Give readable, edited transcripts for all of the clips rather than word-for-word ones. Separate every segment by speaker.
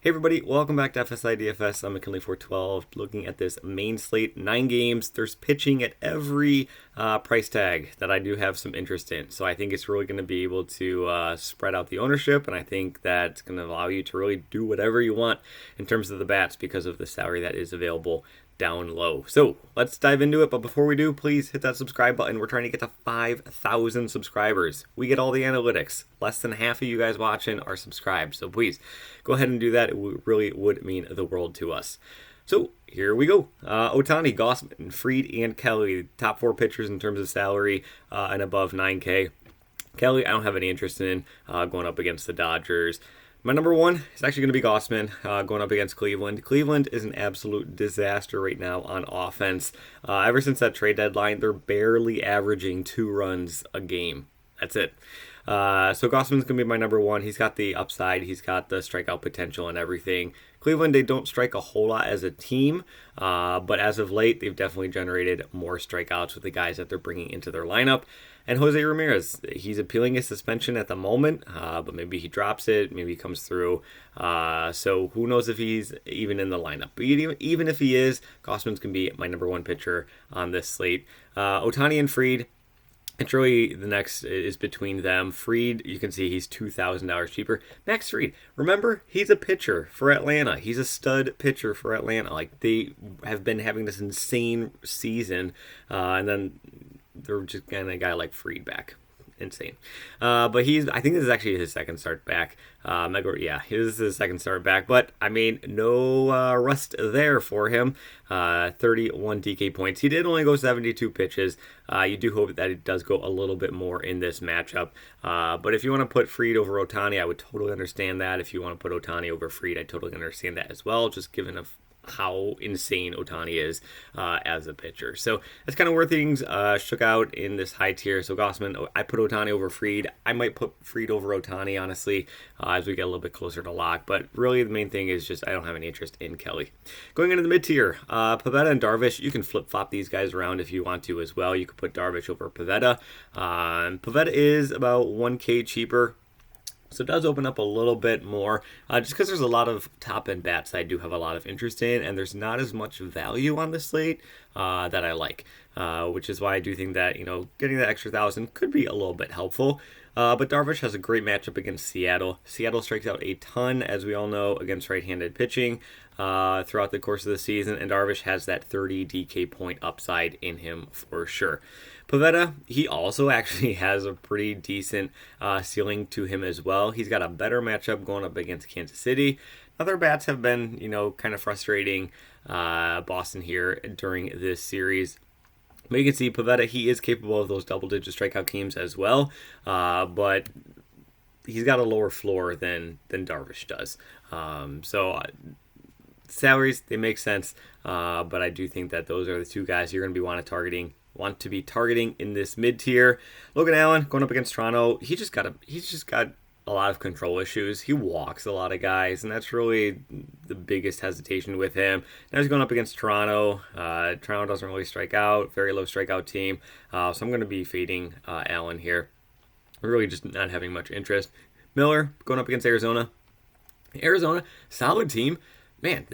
Speaker 1: Hey everybody, welcome back to FSi DFS. I'm McKinley412 looking at this main slate, 9 games. There's pitching at every price tag that I do have some interest in. So I think it's really going to be able to spread out the ownership, and I think that's going to allow you to really do whatever you want in terms of the bats because of the salary that is available down low. So let's dive into it. But before we do, please hit that subscribe button. We're trying to get to 5,000 subscribers. We get all the analytics. Less than half of you guys watching are subscribed. So please go ahead and do that. It really would mean the world to us. So here we go. Ohtani, Gausman, Fried, and Kelly, top 4 pitchers in terms of salary and above 9K. Kelly, I don't have any interest in going up against the Dodgers. My number one is actually going to be Gausman going up against Cleveland. Cleveland is an absolute disaster right now on offense. Ever since that trade deadline, they're barely averaging 2 runs a game. That's it. So Gausman's going to be my number one. He's got the upside. He's got the strikeout potential and everything. Cleveland, they don't strike a whole lot as a team, but as of late, they've definitely generated more strikeouts with the guys that they're bringing into their lineup. And Jose Ramirez, he's appealing his suspension at the moment, but maybe he drops it, maybe he comes through. So who knows if he's even in the lineup. But even if he is, Gausman's going to be my number one pitcher on this slate. Ohtani and Fried, it's really the next is between them. Fried, you can see he's $2,000 cheaper. Max Fried, remember, he's a pitcher for Atlanta. He's a stud pitcher for Atlanta. Like, they have been having this insane season, and then they're just getting a guy like Fried back. Insane. But I think this is actually his second start back. This is his second start back. But, I mean, no rust there for him. 31 DK points. He did only go 72 pitches. You do hope that it does go a little bit more in this matchup. But if you want to put Fried over Ohtani, I would totally understand that. If you want to put Ohtani over Fried, I totally understand that as well, just given how insane Ohtani is as a pitcher. So that's kind of where things shook out in this high tier. So Gausman, I put Ohtani over Fried. I might put Fried over Ohtani, honestly, as we get a little bit closer to lock. But really the main thing is just I don't have any interest in Kelly. Going into the mid tier, Pivetta and Darvish, you can flip-flop these guys around if you want to as well. You could put Darvish over Pivetta. Pivetta is about 1K cheaper. So it does open up a little bit more, just because there's a lot of top-end bats I do have a lot of interest in, and there's not as much value on the slate that I like, which is why I do think that, getting that extra 1,000 could be a little bit helpful. But Darvish has a great matchup against Seattle. Seattle strikes out a ton, as we all know, against right-handed pitching throughout the course of the season, and Darvish has that 30 DK point upside in him for sure. Pivetta, he also actually has a pretty decent ceiling to him as well. He's got a better matchup going up against Kansas City. Other bats have been, kind of frustrating Boston here during this series. But you can see Pivetta, he is capable of those double-digit strikeout games as well, but he's got a lower floor than Darvish does. Salaries, they make sense, but I do think that those are the two guys you're going to be want to be targeting in this mid tier. Logan Allen going up against Toronto. He's just got a lot of control issues. He walks a lot of guys, and that's really the biggest hesitation with him. Now he's going up against Toronto. Toronto doesn't really strike out, very low strikeout team. So I'm going to be fading Allen here. Really just not having much interest. Miller going up against Arizona. Arizona, solid team. Man,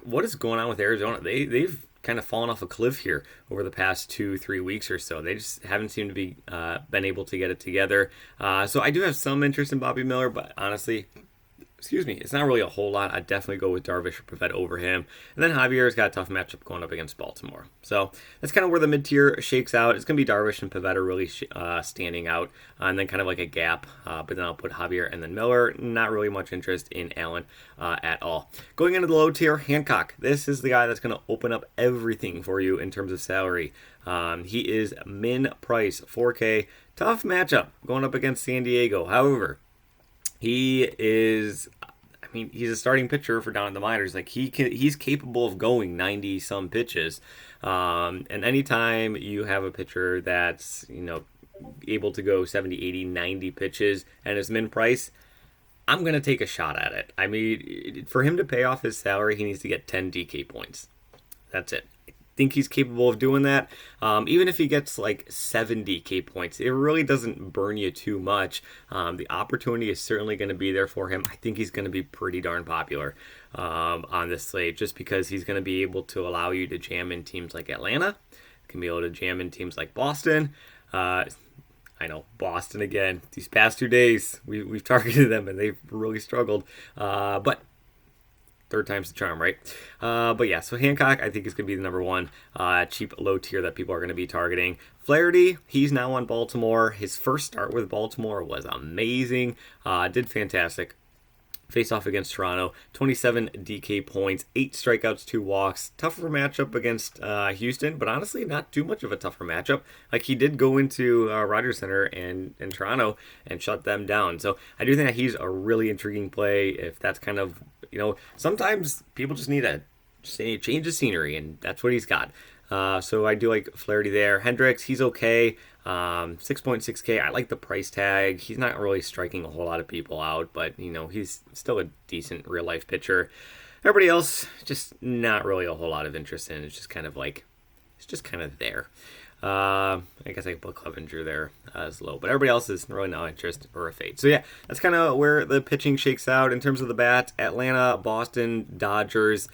Speaker 1: what is going on with Arizona? They've kind of fallen off a cliff here over the past 2-3 weeks or so. They just haven't seemed to be been able to get it together. So I do have some interest in Bobby Miller, but honestly, it's not really a whole lot. I'd definitely go with Darvish or Pivetta over him. And then Javier's got a tough matchup going up against Baltimore. So that's kind of where the mid-tier shakes out. It's going to be Darvish and Pivetta really standing out, and then kind of like a gap. But then I'll put Javier and then Miller. Not really much interest in Allen at all. Going into the low tier, Hancock. This is the guy that's going to open up everything for you in terms of salary. He is min price, 4K. Tough matchup going up against San Diego. However, he's a starting pitcher for down in the minors. He's capable of going 90 some pitches. And anytime you have a pitcher that's, able to go 70, 80, 90 pitches and is min price, I'm going to take a shot at it. For him to pay off his salary, he needs to get 10 DK points. That's it. think he's capable of doing that. Even if he gets like 70 K points, it really doesn't burn you too much. The opportunity is certainly going to be there for him. I think he's going to be pretty darn popular on this slate, just because he's going to be able to allow you to jam in teams like Atlanta, can be able to jam in teams like Boston. I know, Boston again. These past 2 days, we've targeted them and they've really struggled. But third time's the charm, right? But yeah, so Hancock, I think, is going to be the number one cheap low tier that people are going to be targeting. Flaherty, he's now on Baltimore. His first start with Baltimore was amazing. Did fantastic. Face off against Toronto, 27 DK points, 8 strikeouts, 2 walks. Tougher matchup against Houston, but honestly, not too much of a tougher matchup. Like, he did go into Rogers Center and Toronto and shut them down. So I do think that he's a really intriguing play. If that's kind of, sometimes people just need a change of scenery, and that's what he's got. So I do like Flaherty there. Hendricks, he's okay. 6.6K. I like the price tag. He's not really striking a whole lot of people out, but he's still a decent real life pitcher. Everybody else, just not really a whole lot of interest in. It's just kind of there. I guess I can put Clevenger there as low, but everybody else is really no interest or a fade. So yeah, that's kind of where the pitching shakes out in terms of the bats. Atlanta, Boston, Dodgers.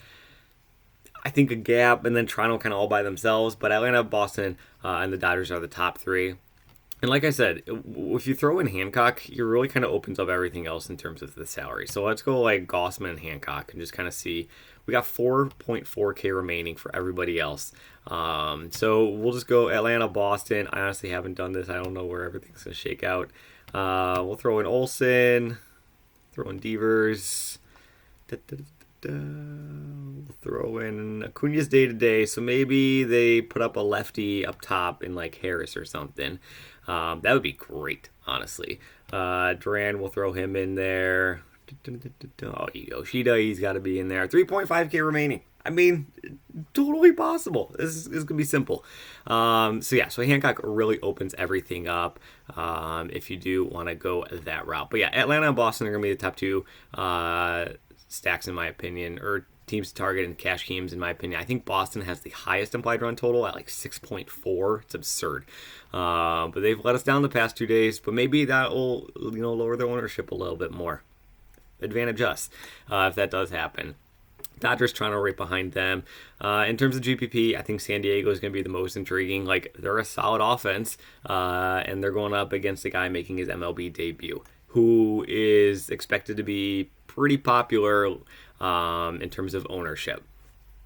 Speaker 1: I think a gap, and then Toronto kind of all by themselves. But Atlanta, Boston, and the Dodgers are the top three. And like I said, if you throw in Hancock, it really kind of opens up everything else in terms of the salary. So let's go like Gausman and Hancock and just kind of see. We got 4.4K remaining for everybody else. So we'll just go Atlanta, Boston. I honestly haven't done this. I don't know where everything's going to shake out. We'll throw in Olsen, throw in Devers. We'll throw in Acuna's day-to-day, so maybe they put up a lefty up top in like Harris or something. That would be great, honestly. Duran, we'll throw him in there. Oh, Yoshida, he's got to be in there. 3.5K remaining. I mean, totally possible. This is going to be simple. So Hancock really opens everything up if you do want to go that route. But yeah, Atlanta and Boston are going to be the top two stacks in my opinion, or teams to target in cash games in my opinion. I think Boston has the highest implied run total at like 6.4. It's absurd. But they've let us down the past 2 days, but maybe that will lower their ownership a little bit more. Advantage us if that does happen. Dodgers, Toronto right behind them. In terms of GPP, I think San Diego is going to be the most intriguing. Like, they're a solid offense, and they're going up against a guy making his MLB debut, who is expected to be pretty popular in terms of ownership.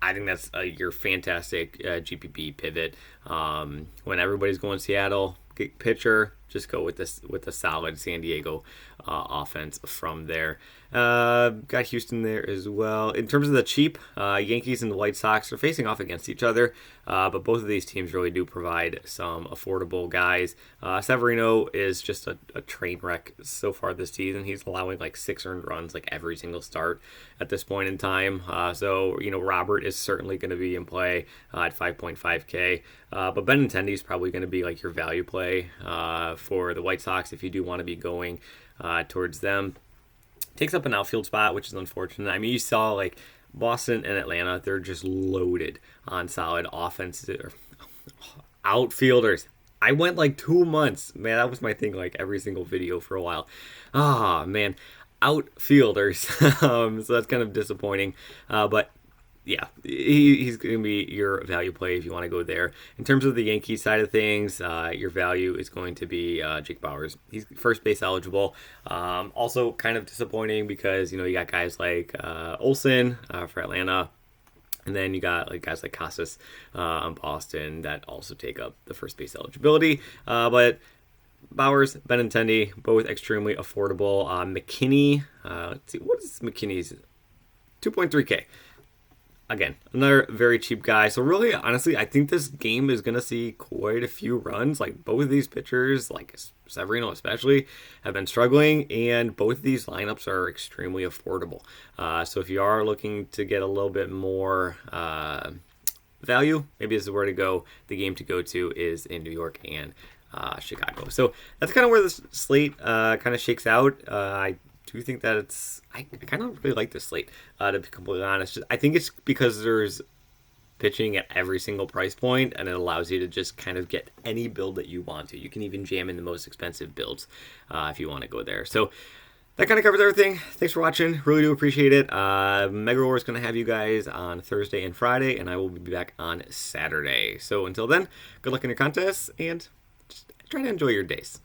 Speaker 1: I think that's your fantastic GPP pivot. When everybody's going Seattle, get pitcher, just go with a solid San Diego offense from there. Got Houston there as well. In terms of the cheap, Yankees and the White Sox are facing off against each other, but both of these teams really do provide some affordable guys. Severino is just a train wreck so far this season. He's allowing like 6 earned runs like every single start at this point in time. So Robert is certainly going to be in play at 5.5K. But Benintendi is probably going to be like your value play for the White Sox if you do want to be going towards them. Takes up an outfield spot, which is unfortunate. I mean, you saw like Boston and Atlanta, they're just loaded on solid offensive outfielders. I went like 2 months. Man, that was my thing, like every single video for a while. Man, outfielders. So that's kind of disappointing. But yeah, he's going to be your value play if you want to go there. In terms of the Yankees side of things, your value is going to be Jake Bauers. He's first base eligible. Also kind of disappointing because, you got guys like Olsen for Atlanta. And then you got like guys like Casas on Boston that also take up the first base eligibility. But Bauers, Benintendi, both extremely affordable. McKinney, let's see, what is McKinney's? 2.3K. Again, another very cheap guy. So really, honestly, I think this game is going to see quite a few runs. Like both of these pitchers, like Severino especially, have been struggling, and both of these lineups are extremely affordable. So if you are looking to get a little bit more value, maybe this is where to go. The game to go to is in New York and Chicago. So that's kind of where this slate kind of shakes out. I do think that I kind of really like this slate, to be completely honest. I think it's because there's pitching at every single price point, and it allows you to just kind of get any build that you want to. You can even jam in the most expensive builds if you want to go there. So that kind of covers everything. Thanks for watching. Really do appreciate it. Mega Roar is going to have you guys on Thursday and Friday, and I will be back on Saturday. So until then, good luck in your contests, and just try to enjoy your days.